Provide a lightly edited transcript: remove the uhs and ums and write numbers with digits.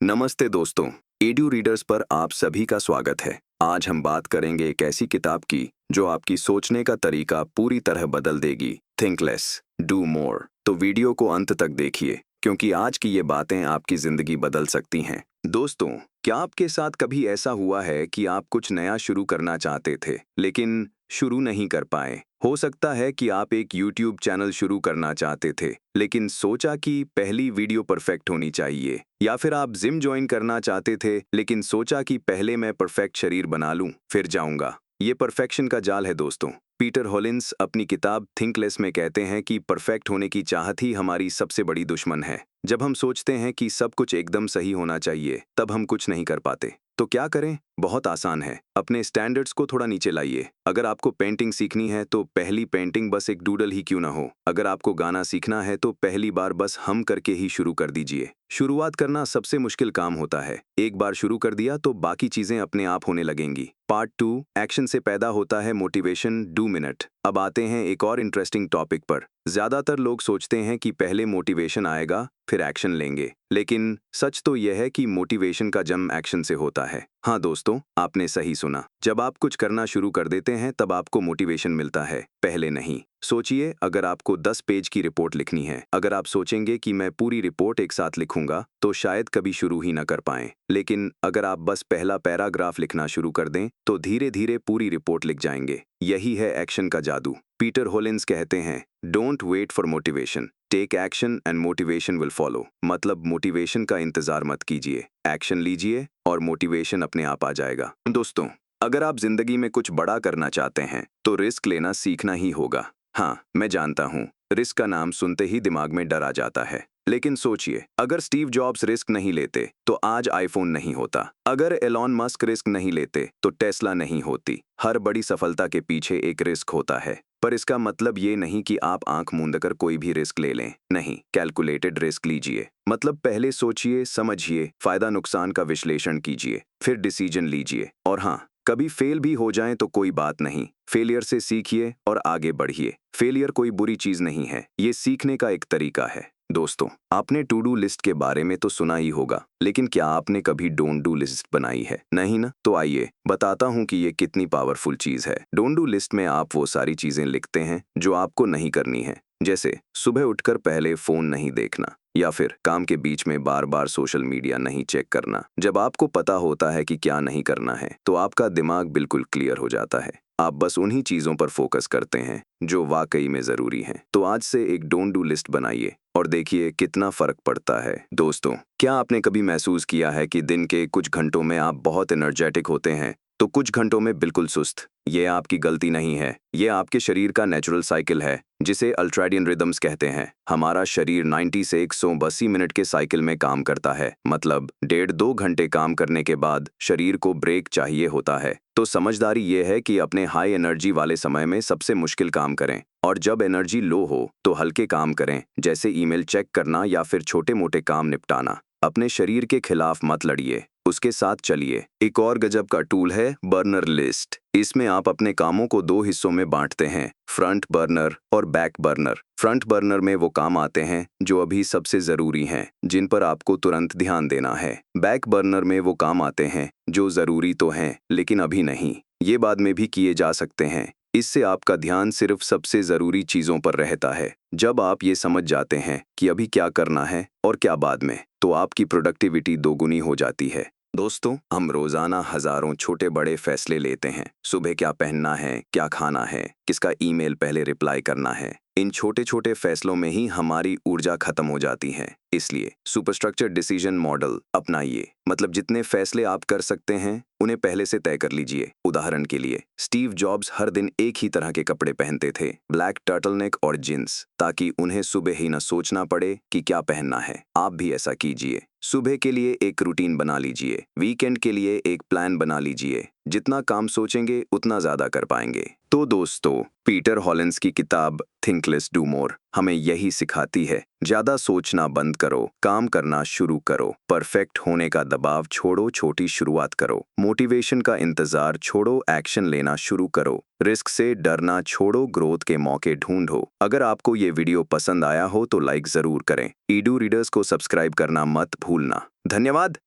नमस्ते दोस्तों, edu readers पर आप सभी का स्वागत है। आज हम बात करेंगे एक ऐसी किताब की जो आपकी सोचने का तरीका पूरी तरह बदल देगी। Think less, do more. तो वीडियो को अंत तक देखिए क्योंकि आज की ये बातें आपकी जिंदगी बदल सकती हैं। दोस्तों, क्या आपके साथ कभी ऐसा हुआ है कि आप कुछ नया शुरू करना चाहते थे लेकिन शुरू नहीं कर पाए? हो सकता है कि आप एक YouTube चैनल शुरू करना चाहते थे लेकिन सोचा कि पहली वीडियो परफेक्ट होनी चाहिए, या फिर आप जिम ज्वाइन करना चाहते थे लेकिन सोचा कि पहले मैं परफेक्ट शरीर बना लूं फिर जाऊंगा। ये परफेक्शन का जाल है दोस्तों। पीटर हॉलिन्स अपनी किताब थिंक लेस में कहते हैं कि परफेक्ट होने की चाहत ही हमारी सबसे बड़ी दुश्मन है। जब हम सोचते हैं कि सब कुछ एकदम सही होना चाहिए तब हम कुछ नहीं कर पाते। तो क्या करें? बहुत आसान है, अपने स्टैंडर्ड्स को थोड़ा नीचे लाइए। अगर आपको पेंटिंग सीखनी है तो पहली पेंटिंग बस एक डूडल ही क्यों ना हो। अगर आपको गाना सीखना है तो पहली बार बस हम करके ही शुरू कर दीजिए। शुरुआत करना सबसे मुश्किल काम होता है। एक बार शुरू कर दिया तो बाकी चीजें अपने आप होने लगेंगी। पार्ट 2, एक्शन से पैदा होता है मोटिवेशन। Do minute. अब आते हैं एक और इंटरेस्टिंग टॉपिक पर। ज्यादातर लोग सोचते हैं कि पहले मोटिवेशन आएगा फिर एक्शन लेंगे, लेकिन सच तो यह है कि मोटिवेशन का जन्म एक्शन से होता है। हाँ दोस्तों, आपने सही सुना। जब आप कुछ करना शुरू कर देते हैं तब आपको मोटिवेशन मिलता है, पहले नहीं। सोचिए, अगर आपको 10 पेज की रिपोर्ट लिखनी है, अगर आप सोचेंगे कि मैं पूरी रिपोर्ट एक साथ लिखूंगा तो शायद कभी शुरू ही ना कर पाएं। लेकिन अगर आप बस पहला पैराग्राफ लिखना शुरू कर दें तो धीरे धीरे पूरी रिपोर्ट लिख जाएंगे। यही है एक्शन का जादू। पीटर हॉलिन्स कहते हैं, don't wait for motivation, take action and motivation will follow. मतलब मोटिवेशन का इंतजार मत कीजिए, एक्शन लीजिए और मोटिवेशन अपने आप आ जाएगा। दोस्तों, अगर आप जिंदगी में कुछ बड़ा करना चाहते हैं तो रिस्क लेना सीखना ही होगा। हाँ, मैं जानता हूँ, रिस्क का नाम सुनते ही दिमाग में डर आ जाता है। लेकिन सोचिए, अगर स्टीव जॉब्स रिस्क नहीं लेते तो आज आईफोन नहीं होता। अगर एलॉन मस्क रिस्क नहीं लेते तो टेस्ला नहीं होती। हर बड़ी सफलता के पीछे एक रिस्क होता है। पर इसका मतलब ये नहीं कि आप आंख मूंद कर कोई भी रिस्क ले लें। नहीं, कैलकुलेटेड रिस्क लीजिए। मतलब पहले सोचिए, समझिए, फायदा नुकसान का विश्लेषण कीजिए, फिर डिसीजन लीजिए। और हाँ, कभी फेल भी हो जाए तो कोई बात नहीं, फेलियर से सीखिए और आगे बढ़िए। फेलियर कोई बुरी चीज नहीं है, ये सीखने का एक तरीका है। दोस्तों, आपने टू डू लिस्ट के बारे में तो सुना ही होगा, लेकिन क्या आपने कभी डोंट डू लिस्ट बनाई है? नहीं ना? तो आइए बताता हूँ कि ये कितनी पावरफुल चीज है। डोंट डू लिस्ट में आप वो सारी चीजें लिखते हैं जो आपको नहीं करनी है। जैसे सुबह उठकर पहले फोन नहीं देखना, या फिर काम के बीच में बार बार सोशल मीडिया नहीं चेक करना। जब आपको पता होता है कि क्या नहीं करना है तो आपका दिमाग बिल्कुल क्लियर हो जाता है। आप बस उन्हीं चीजों पर फोकस करते हैं जो वाकई में जरूरी हैं। तो आज से एक डोंट डू लिस्ट बनाइए और देखिए कितना फर्क पड़ता है। दोस्तों, क्या आपने कभी महसूस किया है कि दिन के कुछ घंटों में आप बहुत एनर्जेटिक होते हैं तो कुछ घंटों में बिल्कुल सुस्त? ये आपकी गलती नहीं है, ये आपके शरीर का नेचुरल साइकिल है जिसे अल्ट्राडियन रिदम्स कहते हैं। हमारा शरीर 90 से 180 मिनट के साइकिल में काम करता है। मतलब 1.5-2 घंटे काम करने के बाद शरीर को ब्रेक चाहिए होता है। तो समझदारी ये है कि अपने हाई एनर्जी वाले समय में सबसे मुश्किल काम करें और जब एनर्जी लो हो तो हल्के काम करें, जैसे ईमेल चेक करना या फिर छोटे मोटे काम निपटाना। अपने शरीर के खिलाफ मत लड़िए, उसके साथ चलिए। एक और गजब का टूल है बर्नर लिस्ट। इसमें आप अपने कामों को 2 हिस्सों में बांटते हैं, फ्रंट बर्नर और बैक बर्नर। फ्रंट बर्नर में वो काम आते हैं जो अभी सबसे जरूरी हैं, जिन पर आपको तुरंत ध्यान देना है। बैक बर्नर में वो काम आते हैं जो जरूरी तो हैं लेकिन अभी नहीं, ये बाद में भी किए जा सकते हैं। इससे आपका ध्यान सिर्फ सबसे जरूरी चीजों पर रहता है। जब आप ये समझ जाते हैं कि अभी क्या करना है और क्या बाद में, तो आपकी प्रोडक्टिविटी दोगुनी हो जाती है। दोस्तों, हम रोजाना हजारों छोटे बड़े फैसले लेते हैं। सुबह क्या पहनना है, क्या खाना है, किसका ईमेल पहले रिप्लाई करना है। इन छोटे छोटे फैसलों में ही हमारी ऊर्जा खत्म हो जाती है। इसलिए सुपरस्ट्रक्चर डिसीजन मॉडल अपनाइए। मतलब जितने फैसले आप कर सकते हैं उन्हें पहले से तय कर लीजिए। उदाहरण के लिए, स्टीव जॉब्स हर दिन एक ही तरह के कपड़े पहनते थे, ब्लैक टर्टलनेक और जींस, ताकि उन्हें सुबह ही न सोचना पड़े कि क्या पहनना है। आप भी ऐसा कीजिए। सुबह के लिए एक रूटीन बना लीजिए, वीकेंड के लिए एक प्लान बना लीजिए। जितना काम सोचेंगे उतना ज्यादा कर पाएंगे। तो दोस्तों, पीटर हॉलिन्स की किताब थिंक लेस डू मोर हमें यही सिखाती है। ज्यादा सोचना बंद करो, काम करना शुरू करो, परफेक्ट होने का दबाव छोड़ो, छोटी शुरुआत करो, मोटिवेशन का इंतजार छोड़ो, एक्शन लेना शुरू करो, रिस्क से डरना छोड़ो, ग्रोथ के मौके ढूंढो। अगर आपको ये वीडियो पसंद आया हो तो लाइक जरूर करें। ईडू रीडर्स को सब्सक्राइब करना मत भूलना। धन्यवाद।